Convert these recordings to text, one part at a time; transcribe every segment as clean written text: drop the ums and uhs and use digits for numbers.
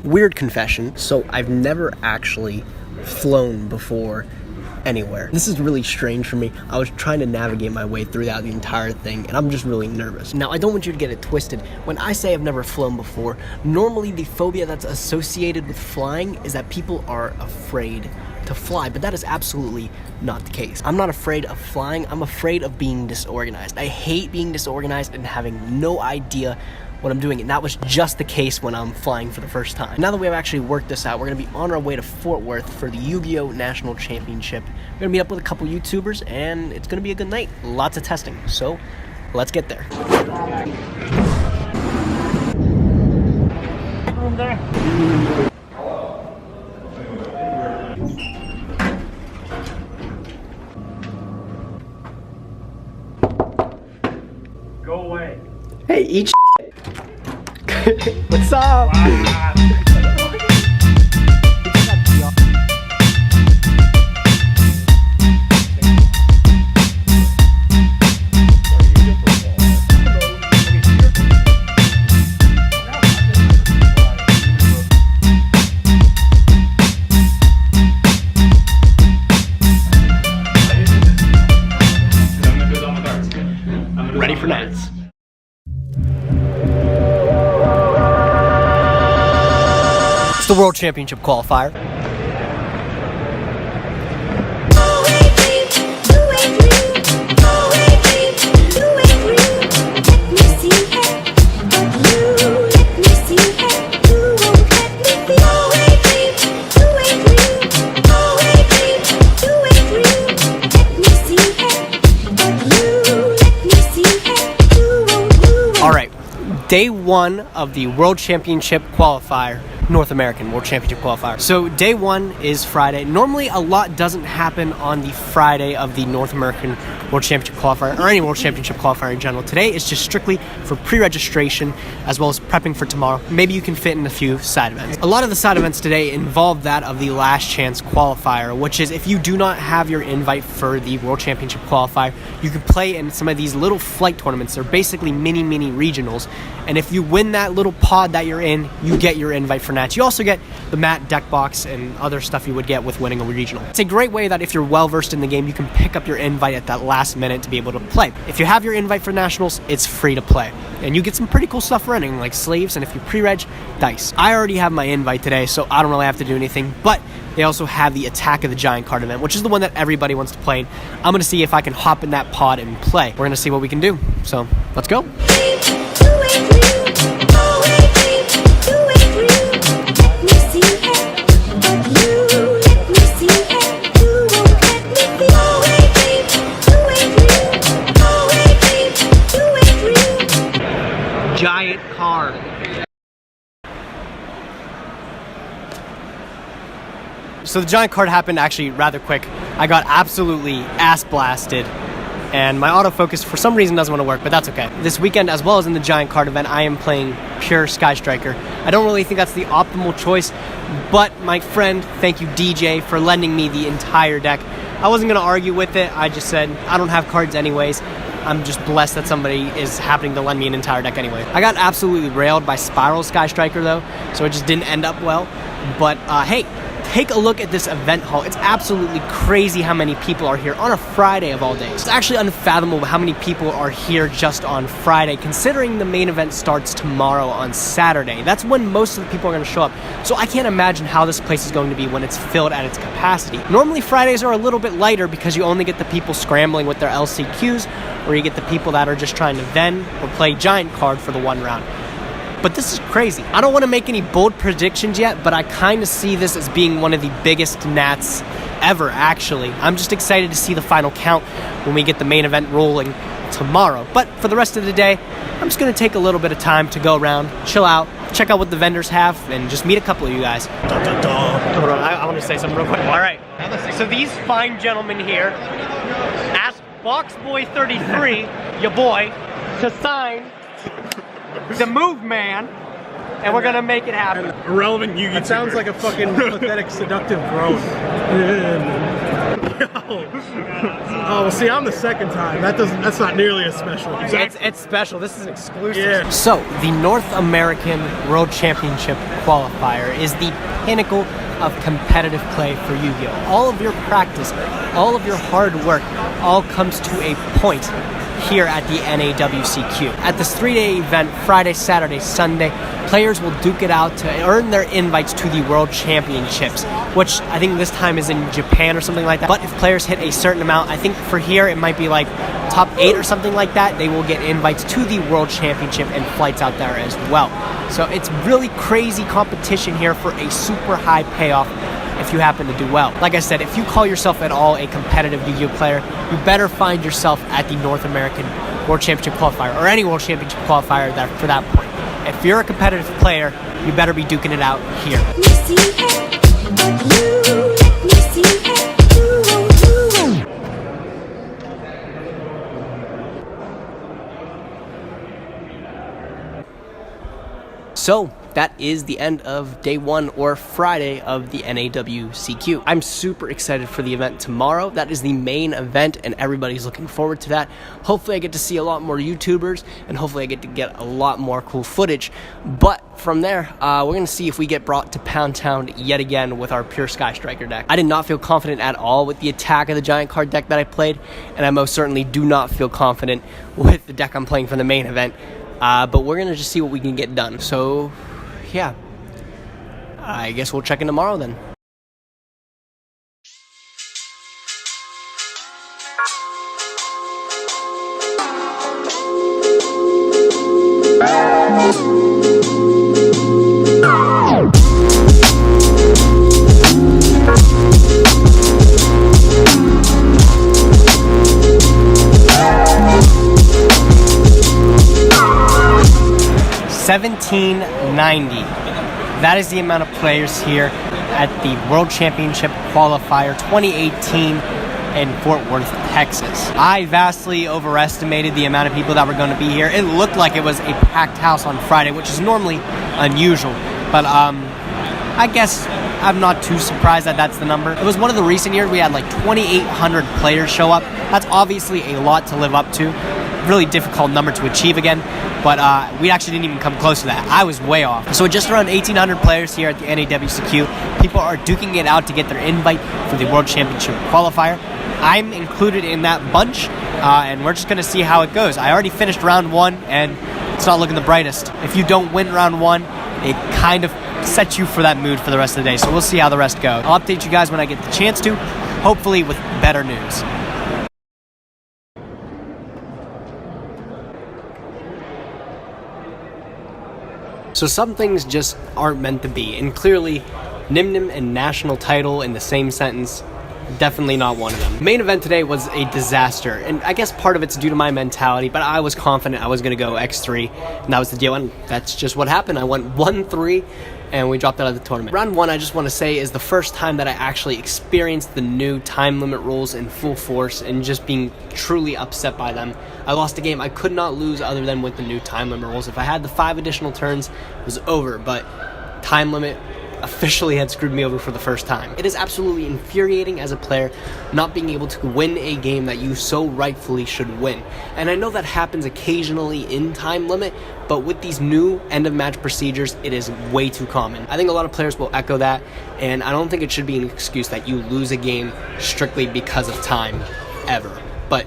Weird confession, so I've never actually flown before anywhere. This is really strange for me. I was trying to navigate my way through the entire thing, and I'm just really nervous. Now, I don't want you to get it twisted. When I say I've never flown before, normally the phobia that's associated with flying is that people are afraid to fly, but that is absolutely not the case. I'm not afraid of flying, I'm afraid of being disorganized. I hate being disorganized and having no idea what I'm doing, and that was just the case when I'm flying for the first time. Now that we've actually worked this out, we're gonna be on our way to Fort Worth for the Yu-Gi-Oh! National Championship. We're gonna meet up with a couple YouTubers, and it's gonna be a good night. Lots of testing, so let's get there. Go away. Hey, eat shit. What's up? Wow. Ready for Nats. It's the World Championship qualifier. All right, day one of the World Championship qualifier, North American World Championship qualifier. So day one is Friday. Normally a lot doesn't happen on the Friday of the North American World Championship qualifier, or any World Championship qualifier in general. Today is just strictly for pre-registration as well as prepping for tomorrow. Maybe you can fit in a few side events. A lot of the side events today involve that of the last chance qualifier, which is if you do not have your invite for the World Championship qualifier, you can play in some of these little flight tournaments. They're basically mini regionals, and if you win that little pod that you're in, you get your invite for Nats. You also get the mat, deck box, and other stuff you would get with winning a regional. It's a great way that if you're well versed in the game, you can pick up your invite at that last minute to be able to play. If you have your invite for nationals, it's free to play, and you get some pretty cool stuff running, like slaves, and if you pre-reg, dice. I already have my invite today, so I don't really have to do anything, but they also have the Attack of the Giant card event, which is the one that everybody wants to play. I'm gonna see if I can hop in that pod and play. We're gonna see what we can do, so let's go. Giant card. So the giant card happened actually rather quick. I got absolutely ass blasted, and my autofocus for some reason doesn't want to work, but that's okay. This weekend, as well as in the giant card event, I am playing pure Sky Striker. I don't really think that's the optimal choice, but my friend, thank you DJ, for lending me the entire deck. I wasn't going to argue with it. I just said, I don't have cards anyways. I'm just blessed that somebody is happening to lend me an entire deck anyway. I got absolutely railed by Spiral Sky Striker though, so it just didn't end up well. But hey, take a look at this event hall. It's absolutely crazy how many people are here on a Friday of all days. It's actually unfathomable how many people are here just on Friday, considering the main event starts tomorrow on Saturday. That's when most of the people are going to show up. So I can't imagine how this place is going to be when it's filled at its capacity. Normally Fridays are a little bit lighter because you only get the people scrambling with their LCQs, or you get the people that are just trying to vend or play giant card for the one round. But this is crazy. I don't want to make any bold predictions yet, but I kind of see this as being one of the biggest Nats ever, actually. I'm just excited to see the final count when we get the main event rolling tomorrow. But for the rest of the day, I'm just going to take a little bit of time to go around, chill out, check out what the vendors have, and just meet a couple of you guys. Hold on, I want to say something real quick. All right, so these fine gentlemen here asked Boxboy33, your boy, to sign the Move Man, and we're gonna make it happen. Irrelevant Yu-Gi-Oh! It sounds like a fucking pathetic, seductive groan. Oh, well, see, I'm the second time. That's not nearly as special. It's special. This is exclusive. Yeah. So, the North American World Championship Qualifier is the pinnacle of competitive play for Yu-Gi-Oh! All of your practice, all of your hard work, all comes to a point here at the NAWCQ. At this 3-day event, Friday, Saturday, Sunday, players will duke it out to earn their invites to the World Championships, which I think this time is in Japan or something like that. But if players hit a certain amount, I think for here it might be like top 8 or something like that, they will get invites to the World Championship and flights out there as well. So it's really crazy competition here for a super high payoff if you happen to do well. Like I said, if you call yourself at all a competitive Yu-Gi-Oh player, you better find yourself at the North American World Championship Qualifier or any World Championship Qualifier for that point. If you're a competitive player, you better be duking it out here. So, that is the end of day 1 or Friday of the NAWCQ. I'm super excited for the event tomorrow. That is the main event and everybody's looking forward to that. Hopefully I get to see a lot more YouTubers and hopefully I get to get a lot more cool footage. But from there, we're going to see if we get brought to Pound Town yet again with our Pure Sky Striker deck. I did not feel confident at all with the Attack of the Giant card deck that I played, and I most certainly do not feel confident with the deck I'm playing for the main event. But we're going to just see what we can get done. So, yeah. I guess we'll check in tomorrow then. $17.90. That is the amount of players here at the World Championship Qualifier 2018 in Fort Worth, Texas. I vastly overestimated the amount of people that were going to be here. It looked like it was a packed house on Friday, which is normally unusual. But I guess I'm not too surprised that that's the number. It was one of the recent years we had like 2,800 players show up. That's obviously a lot to live up to. Really difficult number to achieve again, but we actually didn't even come close to that. I was way off. So just around 1,800 players here at the NAWCQ. People are duking it out to get their invite for the World Championship Qualifier. I'm included in that bunch, and we're just going to see how it goes. I already finished round 1, and it's not looking the brightest. If you don't win round 1, it kind of sets you for that mood for the rest of the day, so we'll see how the rest go. I'll update you guys when I get the chance to, hopefully with better news. So some things just aren't meant to be, and clearly Nyhmnim and national title in the same sentence, definitely not one of them. The main event today was a disaster, and I guess part of it's due to my mentality, but I was confident I was going to go X3, and that was the deal, and that's just what happened. I went 1-3, and we dropped out of the tournament. Round 1, I just want to say, is the first time that I actually experienced the new time limit rules in full force and just being truly upset by them. I lost a game I could not lose other than with the new time limit rules. If I had the 5 additional turns, it was over, but time limit officially had screwed me over for the first time. It is absolutely infuriating as a player not being able to win a game that you so rightfully should win. And I know that happens occasionally in time limit, but with these new end of match procedures, it is way too common. I think a lot of players will echo that, and I don't think it should be an excuse that you lose a game strictly because of time, ever. But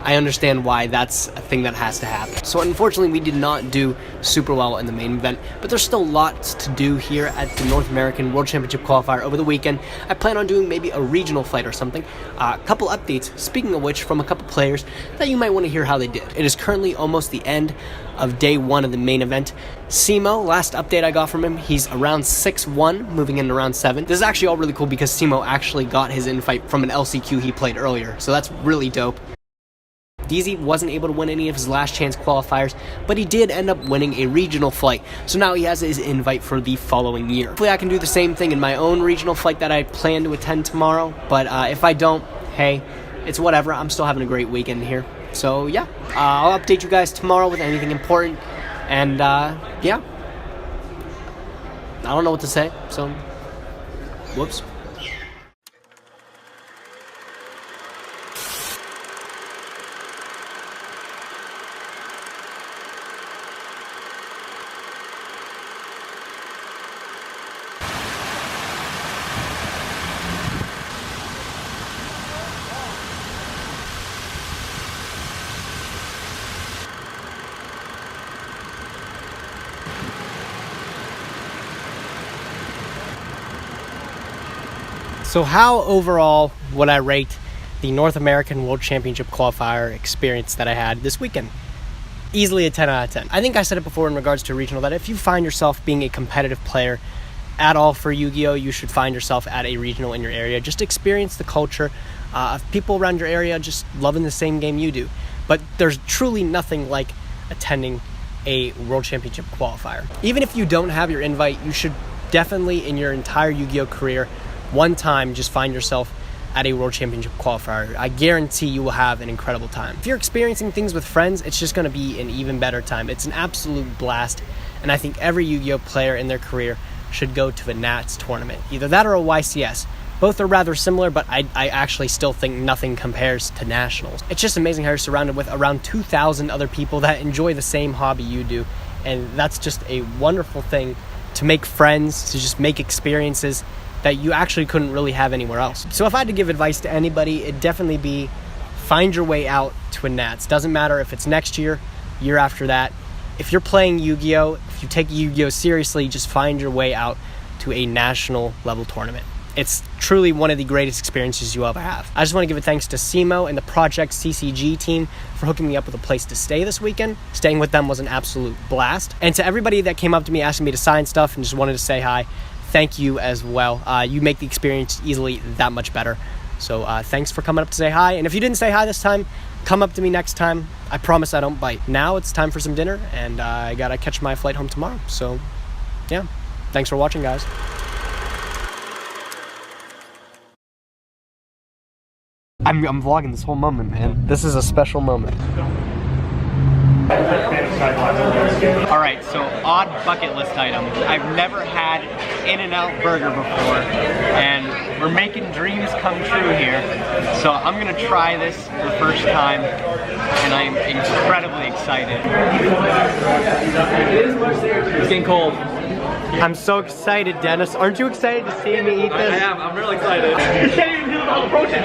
I understand why that's a thing that has to happen. So unfortunately, we did not do super well in the main event, but there's still lots to do here at the North American World Championship Qualifier over the weekend. I plan on doing maybe a regional flight or something. A couple updates, speaking of which, from a couple players that you might want to hear how they did. It is currently almost the end of day 1 of the main event. Simo, last update I got from him, he's around 6-1, moving into round 7. This is actually all really cool because Simo actually got his invite from an LCQ he played earlier, so that's really dope. DZ wasn't able to win any of his last chance qualifiers, but he did end up winning a regional flight, so now he has his invite for the following year. Hopefully I can do the same thing in my own regional flight that I plan to attend tomorrow, but if I don't, hey, it's whatever. I'm still having a great weekend here. So yeah, I'll update you guys tomorrow with anything important, and yeah, I don't know what to say, so whoops. So how overall would I rate the North American World Championship qualifier experience that I had this weekend? Easily a 10 out of 10. I think I said it before in regards to regional that if you find yourself being a competitive player at all for Yu-Gi-Oh, you should find yourself at a regional in your area. Just experience the culture of people around your area just loving the same game you do. But there's truly nothing like attending a World Championship qualifier. Even if you don't have your invite, you should definitely in your entire Yu-Gi-Oh career one time just find yourself at a World Championship qualifier. I guarantee you will have an incredible time. If you're experiencing things with friends, it's just going to be an even better time. It's an absolute blast, and I think every Yu-Gi-Oh player in their career should go to a Nats tournament. Either that or a YCS. Both are rather similar, but I actually still think nothing compares to nationals. It's just amazing how you're surrounded with around 2,000 other people that enjoy the same hobby you do, and that's just a wonderful thing to make friends, to just make experiences that you actually couldn't really have anywhere else. So if I had to give advice to anybody, it'd definitely be find your way out to a Nats. Doesn't matter if it's next year, year after that. If you're playing Yu-Gi-Oh, if you take Yu-Gi-Oh seriously, just find your way out to a national level tournament. It's truly one of the greatest experiences you ever have. I just want to give a thanks to Simo and the Project CCG team for hooking me up with a place to stay this weekend. Staying with them was an absolute blast. And to everybody that came up to me asking me to sign stuff and just wanted to say hi, thank you as well. You make the experience easily that much better. So thanks for coming up to say hi. And if you didn't say hi this time, come up to me next time. I promise I don't bite. Now it's time for some dinner, and I gotta catch my flight home tomorrow. So yeah, thanks for watching, guys. I'm vlogging this whole moment, man. This is a special moment. Alright, so odd bucket list item. I've never had In-N-Out burger before, and we're making dreams come true here. So I'm gonna try this for the first time, and I'm incredibly excited. It's getting cold. I'm so excited, Dennis. Aren't you excited to see me eat this? I am. I'm really excited. You can't even do the whole approach, dude.